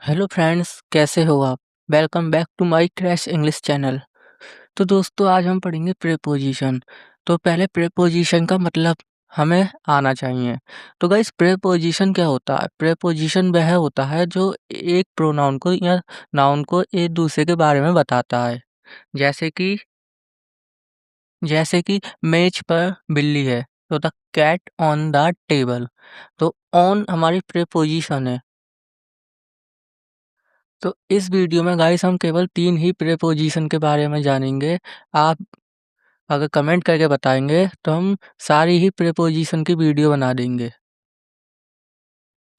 Hello friends, कैसे हो आप? Welcome back to my crash English channel. तो दोस्तों, आज हम पढ़ेंगे प्रीपोजिशन। तो पहले प्रीपोजिशन का मतलब हमें आना चाहिए। तो गाइस, प्रीपोजिशन क्या होता है? प्रीपोजिशन वह होता है जो एक प्रोनाउन को या नाउन को एक दूसरे के बारे में बताता है। जैसे कि मेज पर बिल्ली है, तो the cat on the table. तो ऑन हमारी प्रीपोजिशन है। तो इस वीडियो में गाइस हम केवल 3 ही प्रीपोजिशन के बारे में जानेंगे। आप अगर कमेंट करके बताएँगे तो हम सारी ही प्रीपोजिशन की वीडियो बना देंगे।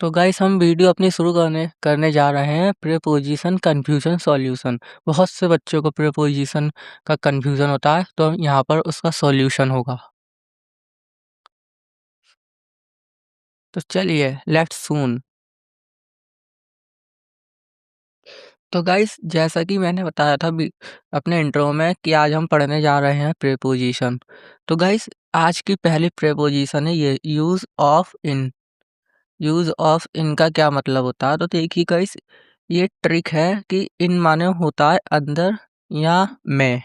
तो गाइस, हम वीडियो अपनी शुरू करने करने जा रहे हैं प्रीपोजिशन कन्फ्यूजन सॉल्यूशन। बहुत से बच्चों को प्रीपोजिशन का कन्फ्यूजन होता है, तो यहाँ पर उसका सॉल्यूशन होगा। तो चलिए, लेट्स सून। तो गाइस, जैसा कि मैंने बताया था अपने इंट्रो में कि आज हम पढ़ने जा रहे हैं प्रीपोजिशन। तो गाइस, आज की पहली प्रीपोजिशन है ये use of in. Use of in का क्या मतलब होता है? तो देखिए गाइस, ये ट्रिक है कि इन माने होता है अंदर या में।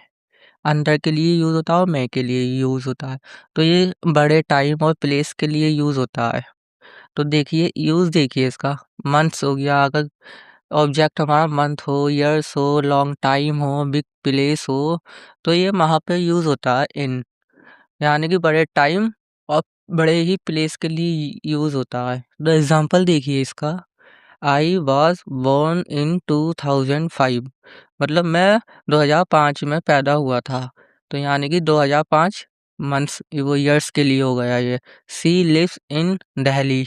अंदर के लिए यूज होता है और में के लिए यूज होता है। तो ये बड़े टाइम और प्लेस के लिए यूज होता है। तो देखिए यूज, देखिए इसका मंथ्स हो गया। अगर ऑब्जेक्ट हमारा मंथ हो, ईयर्स हो, लॉन्ग टाइम हो, बिग प्लेस हो, तो ये वहाँ पे यूज़ होता है इन। यानी कि बड़े टाइम और बड़े ही प्लेस के लिए यूज़ होता है। द एग्ज़ाम्पल देखिए इसका, आई वॉज़ बोर्न इन 2005। मतलब मैं 2005 में पैदा हुआ था। तो यानी कि 2005 मंथ्स वो ईयर्स के लिए हो गया ये। She lives in Delhi.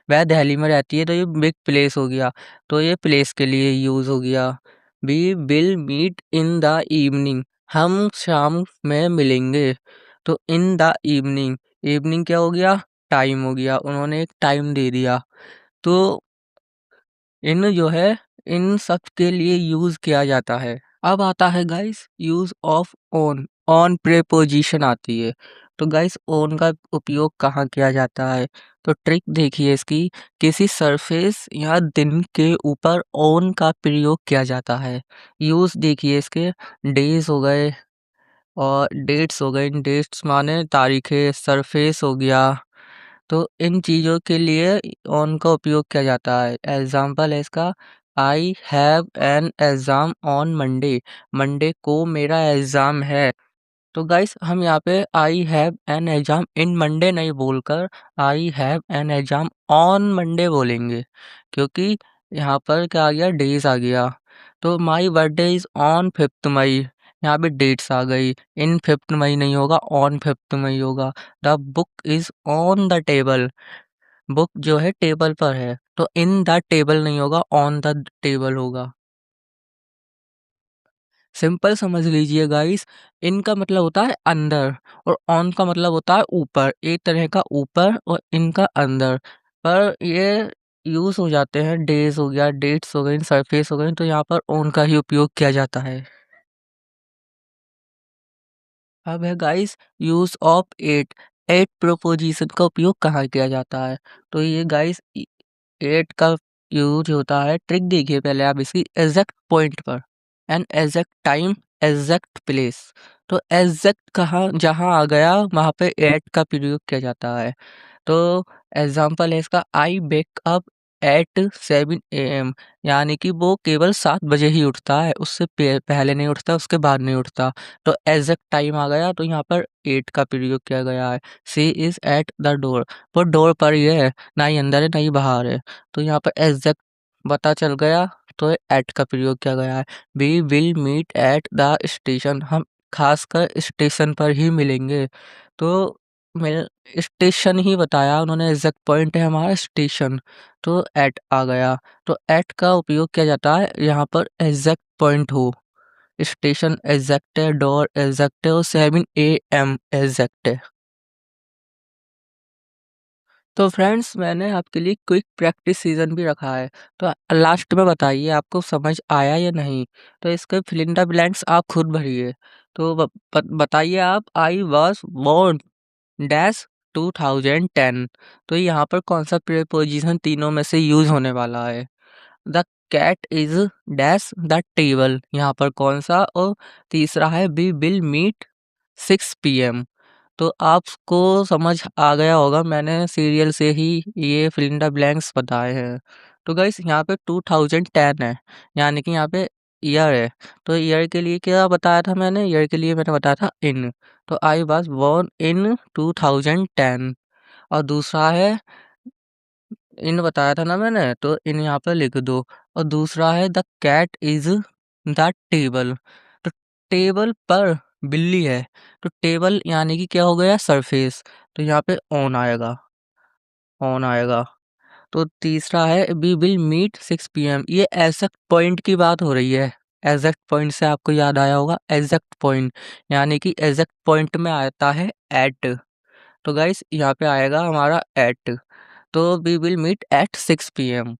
वह दिल्ली में रहती है, तो ये बिग प्लेस हो गया। तो ये प्लेस के लिए यूज़ हो गया। We will meet in the evening. हम शाम में मिलेंगे। तो इन द इवनिंग, इवनिंग क्या हो गया? टाइम हो गया। उन्होंने एक टाइम दे दिया। तो इन जो है, इन सब के लिए यूज़ किया जाता है। अब आता है guys use of on. On preposition आती है। तो गाइस, ऑन का उपयोग कहाँ किया जाता है? तो ट्रिक देखिए इसकी, किसी सरफेस या दिन के ऊपर ऑन का प्रयोग किया जाता है। यूज़ देखिए इसके, डेज हो गए और डेट्स हो गए। इन डेट्स माने तारीखें, सरफेस हो गया। तो इन चीज़ों के लिए ऑन का उपयोग किया जाता है। एग्ज़ाम्पल है इसका, I have an exam on Monday. Monday को मेरा एग्ज़ाम है। तो गाइस, हम यहाँ पे I have an exam in Monday नहीं बोलकर I have an exam on Monday बोलेंगे। क्योंकि यहाँ पर क्या आ गया? डेज़ आ गया। तो my birthday is on 5th मई। यहाँ पे डेट्स आ गई। इन 5th मई नहीं होगा, ऑन 5th मई होगा। The book is on the table. Book जो है टेबल पर है। तो इन द टेबल नहीं होगा, ऑन द टेबल होगा। सिंपल समझ लीजिए गाइस, इन का मतलब होता है अंदर और ऑन का मतलब होता है ऊपर। एक तरह का ऊपर और इनका अंदर। पर ये यूज़ हो जाते हैं, डेज हो गया, डेट्स हो गई, सरफेस हो गई, तो यहाँ पर ऑन का ही उपयोग किया जाता है। अब है guys use of at. At preposition का उपयोग कहाँ किया जाता है? तो ये गाइस एट का यूज होता है। ट्रिक देखिए पहले आप इसकी, एग्जैक्ट पॉइंट पर and exact time, exact place. तो एग्जैक्ट कहाँ जहाँ आ गया वहाँ पे एट का प्रयोग किया जाता है। तो एग्जाम्पल है इसका, आई वेक अप एट 7 AM। यानी कि वो केवल 7 बजे ही उठता है, उससे पहले नहीं उठता, उसके बाद नहीं उठता। तो एग्जैक्ट टाइम आ गया, तो यहाँ पर एट का प्रयोग किया गया है। सी इज एट द डोर। वो डोर पर ही है, ना ही अंदर है ना ही बाहर है। तो यहाँ पर एग्जैक्ट पता चल गया, तो एट का प्रयोग किया गया है। We will meet at the station. हम खासकर स्टेशन पर ही मिलेंगे। तो मैं स्टेशन ही बताया उन्होंने, एग्जैक्ट पॉइंट है हमारा स्टेशन। तो एट आ गया। तो एट का उपयोग किया जाता है यहाँ पर एग्जैक्ट पॉइंट हो। स्टेशन एग्जैक्ट है, डोर एग्जैक्ट है और 7 AM एग्जैक्ट है। तो फ्रेंड्स, मैंने आपके लिए क्विक प्रैक्टिस सीजन भी रखा है। तो लास्ट में बताइए आपको समझ आया या नहीं? तो इसके फिल इन द ब्लैंक्स आप खुद भरिए। तो बताइए आप, आई वॉज बोर्न डैश 2010। तो यहाँ पर कौन सा प्रीपोजिशन तीनों में से यूज होने वाला है? The cat is dash the table, यहाँ पर कौन सा, और तीसरा है वी विल मीट 6 PM। तो आपको समझ आ गया होगा, मैंने सीरियल से ही ये फिल इन द ब्लैंक्स बताए हैं। तो गाइस यहाँ पे 2010 है, यानी कि यहाँ पे ईयर है। तो ईयर के लिए क्या बताया था मैंने, ईयर के लिए मैंने बताया था इन। तो आई वाज बोर्न इन 2010। और दूसरा है इन बताया था ना मैंने, तो इन यहाँ पे लिख दो। और दूसरा है the cat is the table. तो टेबल पर बिल्ली है, तो टेबल यानी कि क्या हो गया, सरफेस। तो यहाँ पे ऑन आएगा, ऑन आएगा। तो तीसरा है वी विल मीट 6 PM, ये एग्जैक्ट पॉइंट की बात हो रही है। एग्जैक्ट पॉइंट से आपको याद आया होगा, एग्जैक्ट पॉइंट यानी कि एग्जैक्ट पॉइंट में आता है एट। तो गाइस यहाँ पे आएगा हमारा एट। तो we will meet at 6 PM।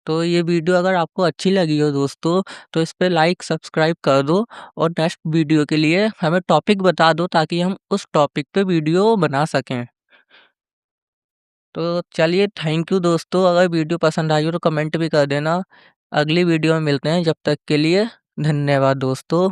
तो ये वीडियो अगर आपको अच्छी लगी हो दोस्तों, तो इस पे लाइक सब्सक्राइब कर दो, और नेक्स्ट वीडियो के लिए हमें टॉपिक बता दो ताकि हम उस टॉपिक पे वीडियो बना सकें। तो चलिए, थैंक यू दोस्तों, अगर वीडियो पसंद आई हो तो कमेंट भी कर देना। अगली वीडियो में मिलते हैं, जब तक के लिए धन्यवाद दोस्तों।